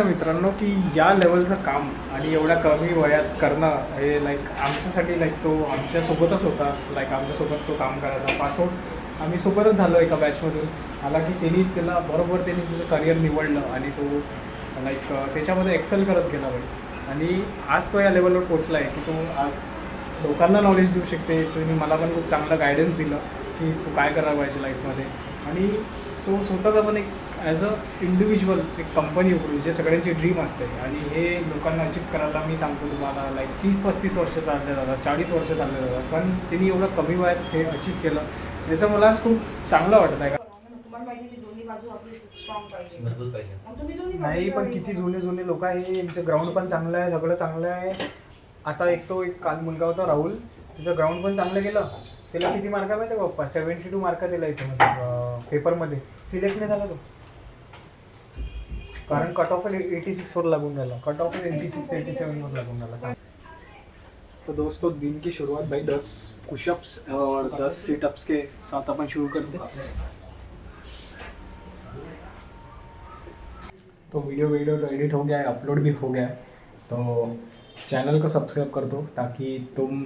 मित्रांनो की या लेवलचं काम आणि एवढ्या कमी वयात करणं हे लाईक आमच्यासाठी लाईक तो आमच्यासोबतच होता. लाईक आमच्यासोबत तो काम करायचा. पासआउट आम्ही सोबतच झालो एका बॅचमधून. आला की त्याला बरोबर त्यांनी तिचं करिअर निवडलं आणि तो लाईक त्याच्यामध्ये एक्सेल करत गेला बाई. आणि आज तो या लेवलवर पोचला आहे की तो आज लोकांना नॉलेज देऊ शकते. तुम्ही मला पण खूप चांगलं गायडन्स दिलं की तू काय करायला पाहिजे लाईफमध्ये. आणि तो स्वतःचा पण एक ॲज अ इंडिव्हिज्युअल एक कंपनी उघडून जे सगळ्यांची ड्रीम असते आणि हे लोकांना अचीव करायला मी सांगतो तुम्हाला लाईक 30-35 वर्ष चालले जातात, 40 वर्ष चालले जातात, पण त्यांनी एवढं कमी वयात हे अचीव केलं याचं मला खूप चांगलं वाटत आहे. नाही पण किती जुने लोक आहे, यांचं ग्राउंड पण चांगलं आहे, सगळं चांगलं आहे. आता एक काल मुलगा होता राहुल, तिचं ग्राउंड पण चांगलं केलं. त्याला किती मार्क माहिती आहे पप्पा? 72 मार्क दिला इथं पेपरमध्ये. सिलेक्ट नाही झाला तो, कारण कट ऑफ 86 वर लागून राहिला. कट ऑफ 86-87 वर लागून राहिला. तो दोस्तों दिन की शुरुआत भाई 10 पुशअप्स और 10 सिटअप्स के साथ अपन शुरू करते. तो वीडियो तो एडिट हो गया है, अपलोड भी हो गया है. तो चैनल को सब्सक्राइब कर दो ताकि तुम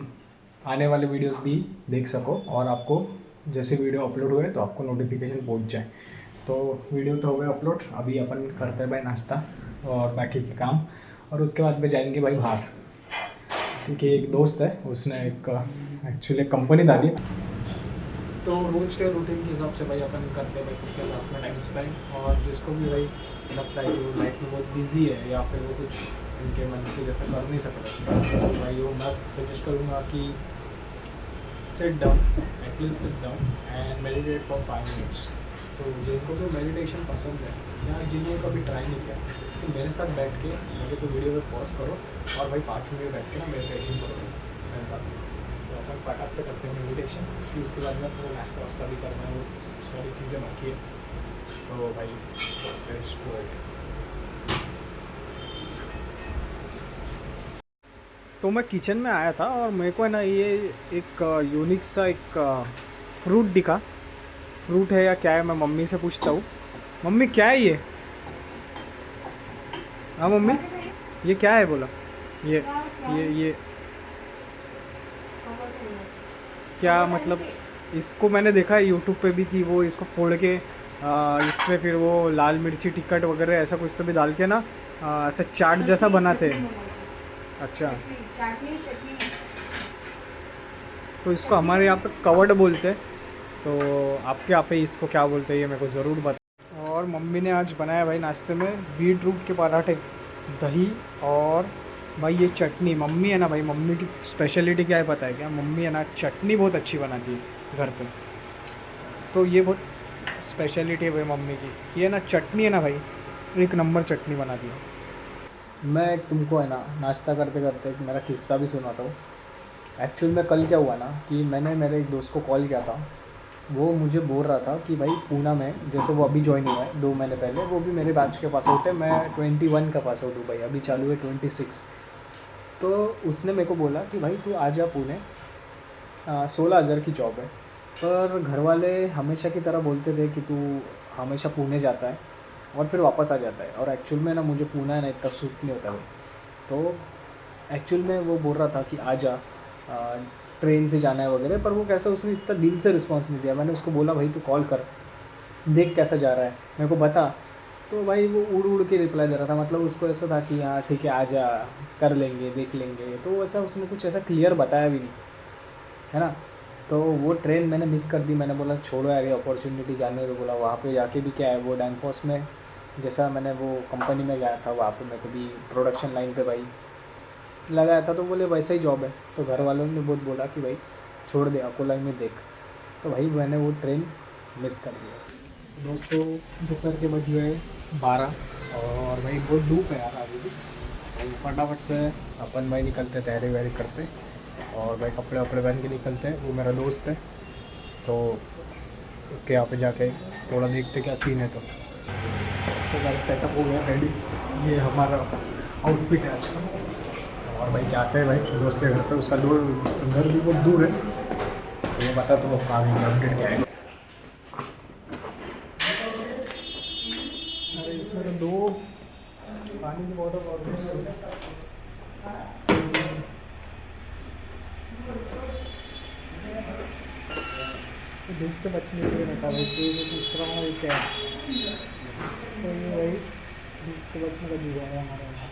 आने वाले वीडियोस भी देख सको और आपको जैसे वीडियो अपलोड हुए तो आपको नोटिफिकेशन पहुंच जाए. तो वीडियो तो हो गया अपलोड. अभी अपन करते हैं भाई नाश्ता और बाकी के काम, और उसके बाद में जाएंगे भाई बाहर, क्योंकि एक दोस्त है उसने एक एक्चुअली कंपनी डाली. तो रोज के रूटीन के हिसाब से भाई अपन करते हैं भाई खुद के साथ में टाइम स्पेंड. और जिसको भी भाई लगता है कि वो लाइफ में बहुत बिजी है या फिर वो कुछ उनके मन की जैसे कर नहीं सकते, तो भाई वो मैं सजेस्ट करूँगा कि sit down, at least sit down end meditate for 5 minutes. तो जिनको तो मेडिटेशन पसंद है या जिन्होंने कभी ट्राई नहीं किया तो मेरे साथ बैठ के मुझे तो वीडियो पे पॉज करो और भाई 5 मिनट बैठ के ना मेडिटेशन करो मेरे साथ. तो अपन फटाक से करते हैं मेडिटेशन, फिर उसके बाद में पूरा नाश्ता वास्ता भी करना है, वो सारी चीज़ें बाकी है. तो भाई फ्रेश गुड. तो मैं किचन में आया था और मेरे को है ना ये एक यूनिक सा एक फ्रूट दिखा. फ्रूट है या क्या है, मैं मम्मी से पूछता हूँ. मम्मी क्या है ये? हाँ मम्मी ये क्या है बोला? ये क्या मतलब? इसको मैंने देखा है यूट्यूब पे भी कि वो इसको फोड़ के इसमें फिर वो लाल मिर्ची टिक्कट वगैरह ऐसा कुछ तो भी डाल के ना अच्छा चाट जैसा बनाते हैं. अच्छा, तो इसको हमारे यहाँ पे कवड़ बोलते हैं. तो आपके यहाँ पे इसको क्या बोलते हैं ये मेरे को ज़रूर बता. और मम्मी ने आज बनाया भाई नाश्ते में बीट रूट के पराठे, दही और भाई ये चटनी. मम्मी है ना भाई, मम्मी की स्पेशलिटी क्या है पता है क्या? मम्मी है ना चटनी बहुत अच्छी बनाती है घर पे. तो ये बहुत स्पेशलिटी है भाई मम्मी की. ये ना चटनी है ना भाई, एक नंबर चटनी बनाती है. मैं तुमको है ना नाश्ता करते करते एक मेरा किस्सा भी सुनाता हूँ. एक्चुअल में कल क्या हुआ ना कि मैंने मेरे एक दोस्त को कॉल किया था. वो मुझे बोल रहा था कि भाई पूना में, जैसे वो अभी ज्वाइन हुआ है 2 महीने पहले, वो भी मेरे बैच के पास आउट है. मैं 21 का पास आउट हूँ भाई, अभी चालू है 26. तो उसने मेरे को बोला कि भाई तू आ जा पुणे, 16,000 की जॉब है. पर घर वाले हमेशा की तरह बोलते थे कि तू हमेशा पुणे जाता है और फिर वापस आ जाता है. और एक्चुअल में ना मुझे पुणे है ना इतना सूट नहीं होता है. तो एक्चुअल में वो बोल रहा था कि आ जा, ट्रेन से जाना है वगैरह. पर वो कैसा, उसने इतना दिल से रिस्पांस नहीं दिया. मैंने उसको बोला भाई तू कॉल कर, देख कैसा जा रहा है, मेरे को बता. तो भाई वो उड़ उड़ के रिप्लाई दे रहा था. मतलब उसको ऐसा था कि हाँ ठीक है आ जा, कर लेंगे, देख लेंगे. तो वैसा उसने कुछ ऐसा क्लियर बताया भी नहीं है ना. तो वो ट्रेन मैंने मिस कर दी. मैंने बोला छोड़ो यार ये अपॉर्चुनिटी, जाने तो बोला. वहाँ पे जाके भी क्या है, वो डैनफोर्स में जैसा मैंने वो कंपनी में गया था, वहाँ पे मेरे को भी प्रोडक्शन लाइन पे भाई लगाया था. तो बोले वैसा ही जॉब है. तो घर वालों ने बहुत बोला कि भाई छोड़ दे, अकोला में देख. तो भाई मैंने वो ट्रेन मिस कर दिया. दोस्तों दोपहर के बज गए 12 और भाई बहुत धूप है यार अभी भी. तो फटाफट से अपन भाई निकलते, तैयारी वैयारी करते और भाई कपड़े वपड़े पहन के निकलते हैं. वो मेरा दोस्त है तो उसके यहाँ पे जाके थोड़ा देखते क्या सीन है. तो भाई सेटअप हो गया रेडी. ये हमारा आउटफिट है आज का. और भाई जाते हैं भाई दोस्त के घर पे. उसका घर भी बहुत दूर है. तो वो बता तो आगे अपडेट क्या है. अरे इसमें तो 2 पानी की बॉटल ऑर्डर धूप से बचने के लिए रखा भाई, कोई दूसरा भाई क्या तो ये भाई धूप से बचने का जुगाड़ है हमारे यहाँ।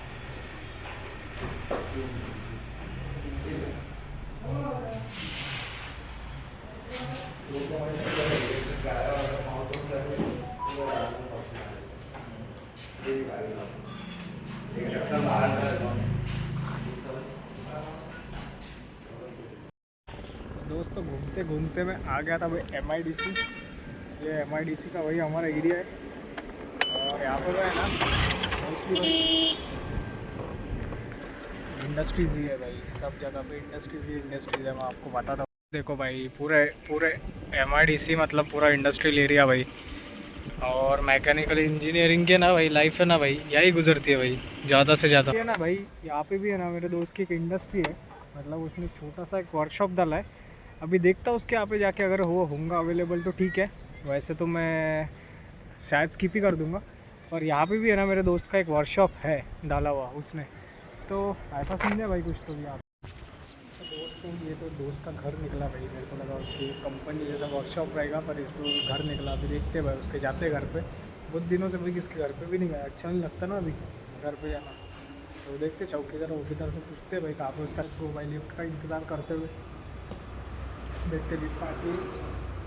दोस्तों घूमते घूमते मैं आ गया था भाई MIDC। ये MIDC का वही हमारा एरिया है और यहाँ पर है ना मोस्टली इंडस्ट्रीज ही है भाई, सब जगह पे इंडस्ट्रीज है। मैं आपको बताता हूँ, देखो भाई पूरे MIDC मतलब पूरा इंडस्ट्रियल एरिया भाई। और मैकेनिकल इंजीनियरिंग के ना भाई लाइफ है ना भाई, यही गुजरती है भाई ज़्यादा से ज़्यादा। ये ना भाई यहाँ पे भी है ना मेरे दोस्त की एक इंडस्ट्री है, मतलब उसने छोटा सा एक वर्कशॉप डाला है। अभी देखता हूँ उसके यहाँ पे जाके अगर होगा अवेलेबल तो ठीक है, वैसे तो मैं शायद स्किप ही कर दूँगा। और यहाँ पे भी है ना मेरे दोस्त का एक वर्कशॉप है डाला हुआ उसने, तो ऐसा सीन है भाई कुछ तो भी। आप दोस्तों ये तो दोस्त का घर निकला भाई, मेरे को लगा उसकी कंपनी जैसा वर्कशॉप रहेगा, पर इसको घर निकला। अभी देखते भाई उसके जाते घर पे, बहुत दिनों से भाई किसके घर पे भी नहीं गया, अच्छा नहीं लगता ना अभी घर पे जाना। तो देखते चौकीदार वौकीदार से पूछते भाई कहाँ पे उसका, वो भाई लिफ्ट का इंतज़ार करते हुए देखते लिफ्ट आके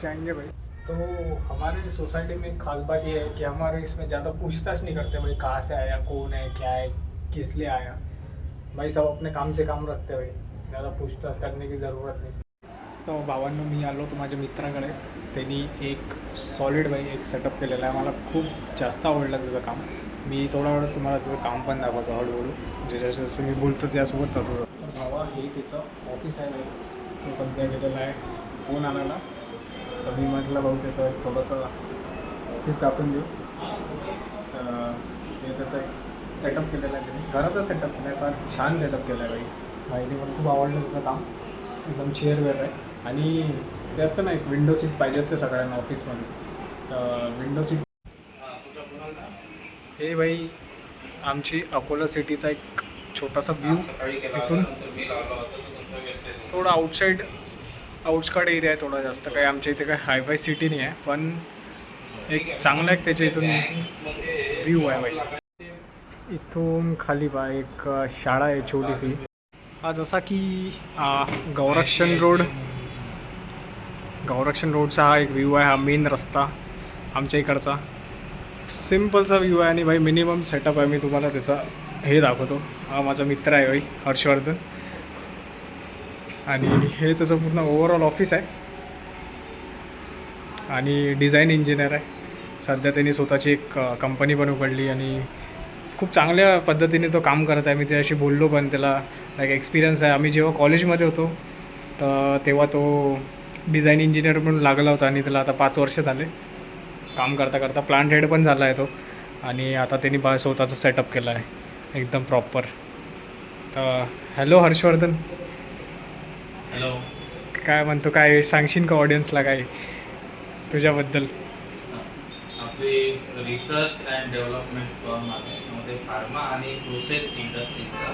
जाएंगे भाई। तो हमारे सोसाइटी में एक ख़ास बात ये है कि हमारे इसमें ज़्यादा पूछताछ नहीं करते भाई कहाँ से आया, कौन है, क्या है, किस लिए आया। भाई सब अपने काम से काम रखते भाई, ज़्यादा पूछताछ करने की ज़रूरत नाही। तो भावांनो मी आलो तो माझ्या मित्राकडे, त्यांनी एक सॉलिड भाई एक सेटअप केलेला आहे, मला खूप जास्त आवडलं त्याचं काम। मी थोडा वेळ तुम्हाला त्याचं काम पण दाखवतो हळूहळू, जसं मी बोलतो त्यासोबत तसं। तर भावा हे त्याचं ऑफिस आहे भाई, तो सध्या गेलेला आहे फोन आणायला। तर मी म्हटलं भाऊ त्याचं एक थोडंसं ऑफिस दाखवून देऊ। तर हे त्याचं एक सेटअप केलेलं आहे त्यांनी, घरातच सेटअप केलं आहे, फार छान सेटअप केलं आहे भाई। माहिती पण खूप आवडलं त्याचं काम, एकदम चेअरवेअर आहे। आणि ते असतं ना एक विंडो सीट पाहिजे असते सगळ्यांना ऑफिसमध्ये, तर विंडो सीट हे भाई आमची अकोला सिटीचा एक छोटासा व्यू इथून, थोडा आउटस्कट एरिया आहे, थोडा जास्त काही आमच्या इथे काही हायफाय सिटी नाही आहे, पण एक चांगला एक त्याच्या इथून व्यू आहे भाई। इथून खाली बा एक शाळा आहे छोटीशी, हा जसा की गौरक्षण रोडचा हा एक व्ह्यू आहे, हा मेन रस्ता आमच्या इकडचा सिम्पलचा व्ह्यू आहे। आणि भाई मिनिमम सेटअप आहे, मी तुम्हाला त्याचा हे दाखवतो। हा माझा मित्र आहे भाई हर्षवर्धन, आणि हे त्याचं पूर्ण ओव्हरऑल ऑफिस आहे, आणि डिझाईन इंजिनियर आहे। सध्या त्यांनी स्वतःची एक कंपनी पण उघडली आणि खूप चांगल्या पद्धतीने तो काम करत आहे। मी त्याच्याशी बोललो पण त्याला लाईक एक्सपिरियन्स आहे। आम्ही जेव्हा कॉलेजमध्ये होतो तर तेव्हा तो डिझाईन इंजिनियर म्हणून लागला होता, आणि त्याला आता 5 वर्ष झाले काम करता करता प्लांट हेड पण झाला आहे तो, आणि आता त्यांनी स्वतःचा सेटअप केला आहे एकदम प्रॉपर। हॅलो हर्षवर्धन, हॅलो, काय म्हणतो, काय सांगशील का ऑडियन्सला काय तुझ्याबद्दल? आपली रिसर्च अँड डेव्हलपमेंट फर्म आहे, त्यामध्ये फार्मा आणि प्रोसेस इंडस्ट्रीजला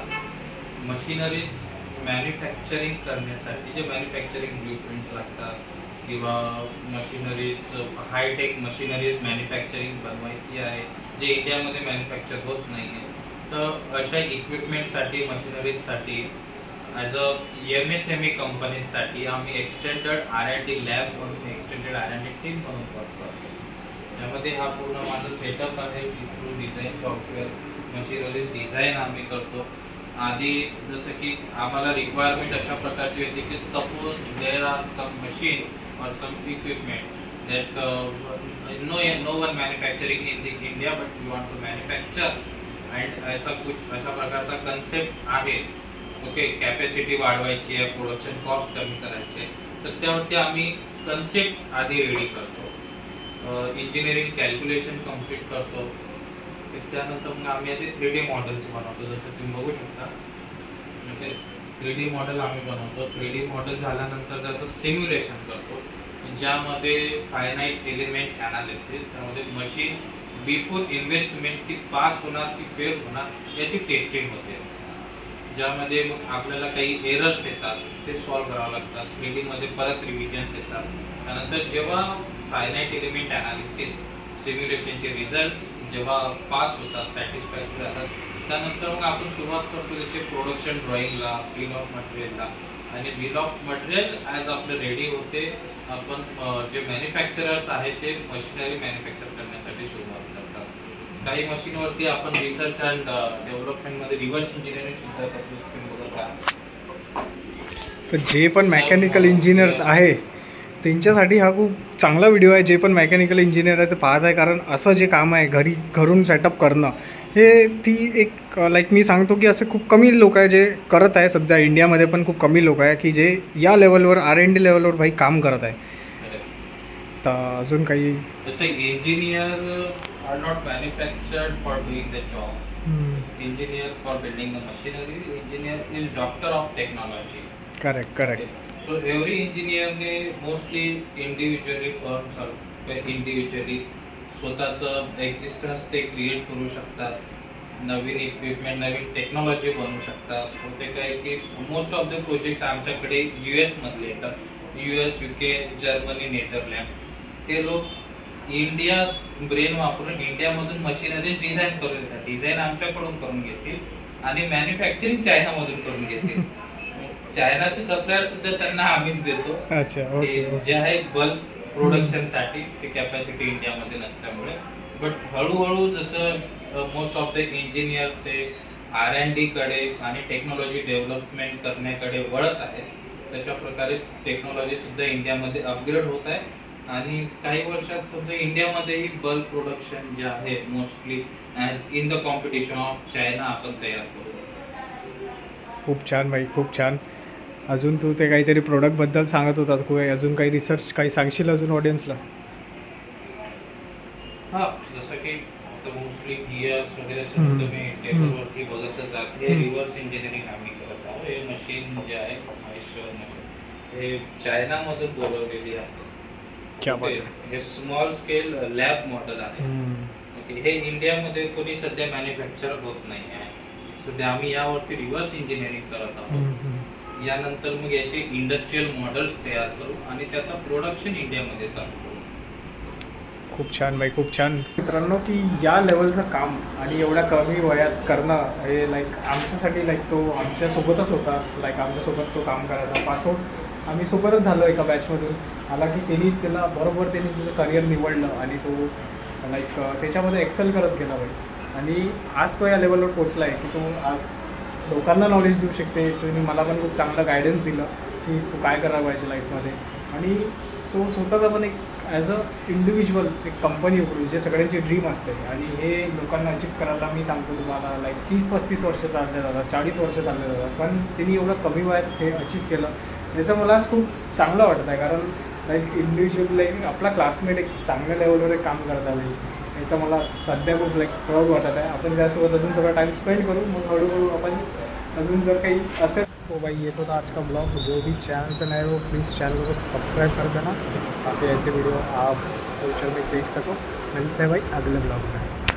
मशिनरीज मॅन्युफॅक्चरिंग करण्यासाठी जे मॅन्युफॅक्चरिंग ब्ल्यूप्रिंट्स लागतात किंवा मशिनरीज हायटेक मशिनरीज मॅन्युफॅक्चरिंग बनवायची आहे जे इंडियामध्ये मॅन्युफॅक्चर होत नाही आहे, तर अशा इक्विपमेंटसाठी मशिनरीजसाठी ॲज अ MSME कंपनीजसाठी आम्ही एक्सटेंडेड R&D लॅब म्हणून एक्सटेंडेड R&D टीम म्हणून वर्क करतो। त्यामध्ये हा पूर्ण माझा सेटअप आहे, through design software machineries design आम्ही करतो। आधी जसं की आम्हाला रिक्वायरमेंट अशा प्रकारची होती की suppose there are some machine or some equipment that no one manufacturing in the India but we want to manufacture and अशा प्रकारचा कन्सेप्ट आहे। ओके, कॅपॅसिटी वाढवायची आहे, प्रोडक्शन कॉस्ट कमी करायची आहे, तर त्यावरती आम्ही कन्सेप्ट आधी रेडी करतो, इंजिनिअरिंग कॅल्क्युलेशन कम्प्लीट करतो, त्यानंतर मग आम्ही आधी 3D मॉडेल्स बनवतो, जसं तुम्ही बघू शकता। ओके, 3D मॉडेल आम्ही बनवतो। 3D मॉडेल झाल्यानंतर त्याचं सिम्युलेशन करतो, ज्यामध्ये फायनाईट एलिमेंट ॲनालिसिस, त्यामध्ये मशीन बिफोर इन्व्हेस्टमेंट ती पास होणार की फेल होणार याची टेस्टिंग होते, ज्यामध्ये मग आपल्याला काही एरर्स येतात ते सॉल्व्ह करावं लागतात, 3D मध्ये परत रिव्हिजन्स येतात. त्यानंतर जेव्हा फायनाईट एलिमेंट ॲनालिसिस सिम्युलेशनचे रिझल्ट जेव्हा पास होतात, सॅटिस्फॅक्टरी राहतात, त्यानंतर मग आपण सुरुवात करतो त्याचे प्रोडक्शन ड्रॉईंगला, बिल ऑफ मटेरियलला. आणि बिल ऑफ मटेरियल ॲज आपलं रेडी होते, आपण जे मॅन्युफॅक्चरर्स आहेत ते मशिनरी मॅन्युफॅक्चर करण्यासाठी सुरुवात करतात. काही मशीनवरती आपण रिसर्च अँड डेव्हलपमेंटमध्ये रिव्हर्स इंजिनिअरिंग सुद्धा करतो. तर जे पण मेकॅनिकल इंजिनियर्स आहे त्यांच्यासाठी हा खूप चांगला व्हिडिओ आहे. जे पण मेकॅनिकल इंजिनियर आहे ते पाहत आहे, कारण असं जे काम आहे घरून सेटअप करणं हे ती एक लाईक मी सांगतो की असे खूप कमी लोक आहे जे करत आहे. सध्या इंडियामध्ये पण खूप कमी लोक आहे की जे या लेवलवर R&D लेवलवर भाई काम करत आहे. तर अजून काही जसं engineer are not manufactured for doing the job, engineer for building the machinery, engineer is doctor of technology. Correct. So every इंजिनियरने मोस्टली इंडिव्हिज्युअली फर्म्स इंडिव्हिज्युअली स्वतःचं एक्झिस्टन्स ते क्रिएट करू शकतात, नवीन इक्विपमेंट नवीन टेक्नॉलॉजी बनवू शकतात. होते काय की मोस्ट ऑफ द प्रोजेक्ट आमच्याकडे US मधले येतात, US, UK, जर्मनी, नेदरलँड. ते लोक इंडिया ब्रेन वापरून इंडियामधून मशिनरीज डिझाईन करून देतात, डिझाईन आमच्याकडून करून घेतील आणि मॅन्युफॅक्चरिंग चायनामधून करून घेतील. चायनाचे सप्लायर सुद्धा त्यांना आम्हीच देतो. अच्छा, ओके. जे आहे बल्क प्रोडक्शनसाठी ते कॅपॅसिटी इंडियामध्ये नसल्यामुळे. बट हळूहळू जसं मोस्ट ऑफ द इंजिनियर्स हे R&D कडे आणि टेक्नॉलॉजी डेव्हलपमेंट करण्याकडे वळत आहेत, तशा प्रकारे टेक्नॉलॉजी सुद्धा इंडियामध्ये अपग्रेड होत आहे. आणि काही वर्षात समजा इंडियामध्येही बल्क प्रोडक्शन जे आहे mostly as in the competition of China आपण तयार करू. खूप छान भाई, खूप छान. अजून तू ते काहीतरी प्रोडक्टबद्दल सांगत होता, अजून काही रिसर्च काही सांगशील अजून ऑडियन्सला? हां, जसं की आता मोस्टली गिअर्स वगैरे सगळं तुम्ही टेबलवरती बघतच आहात. हे रिव्हर्स इंजिनिअरिंग आम्ही करत आहोत. हे मशीन जे आहे मॉइश्चर मशीन हे चायनामधून बोलवलेली आहे. क्या बात आहे. हे स्मॉल स्केल लॅब मॉडेल आहे. ओके, हे इंडियामध्ये कोणी सध्या मॅन्युफॅक्चर होत नाही आहे. सध्या आम्ही यावरती रिव्हर्स इंजिनिअरिंग करत आहोत. यानंतर मग याचे इंडस्ट्रियल मॉडेल्स तयार करू आणि त्याचं प्रोडक्शन इंडियामध्ये चालू करू. खूप छान भाई, खूप छान. मित्रांनो, की या लेवलचं काम आणि एवढ्या कमी वयात करणं हे लाईक आमच्यासाठी लाईक तो आमच्यासोबतच होता. लाईक आमच्यासोबत तो काम करायचा. पासआउट आम्ही सोबतच झालो एका बॅचमधून. आला की त्यांनी त्याचं करिअर निवडलं आणि तो लाईक त्याच्यामध्ये एक्सेल करत गेला भाई. आणि आज तो या लेवलवर पोचला आहे की तो आज लोकांना नॉलेज देऊ शकते. तुम्ही मला पण खूप चांगलं गायडन्स दिलं की तू काय करायला पाहिजे लाईफमध्ये. आणि तो स्वतःचा पण एक ॲज अ इंडिव्हिज्युअल एक कंपनी उघडून जे सगळ्यांची ड्रीम असते आणि हे लोकांना अचीव करायला मी सांगतो तुम्हाला लाईक 30-35 वर्ष चालले जातात, 40 वर्ष चालले जातात, पण त्यांनी एवढं कमी वयात हे अचीव केलं याचं मला खूप चांगलं वाटत आहे. कारण लाईक इंडिव्हिज्युअल लाईक आपला क्लासमेट एक चांगल्या लेवलवर एक काम करत आहे याचं मला सध्या खूप लाईक प्राऊड वाटत आहे. आपण त्यासोबत अजून थोडा टाइम स्पेंड करू, मग हळूहळू आपण अजून जर काही असेल तो भाई ये तो था आज का ब्लॉग. जो भी चैनल पर नए हो प्लीज़ चैनल को सब्सक्राइब कर देना ताकि ऐसे वीडियो आप फ्यूचर में देख सको. मिलते हैं भाई अगले ब्लॉग में.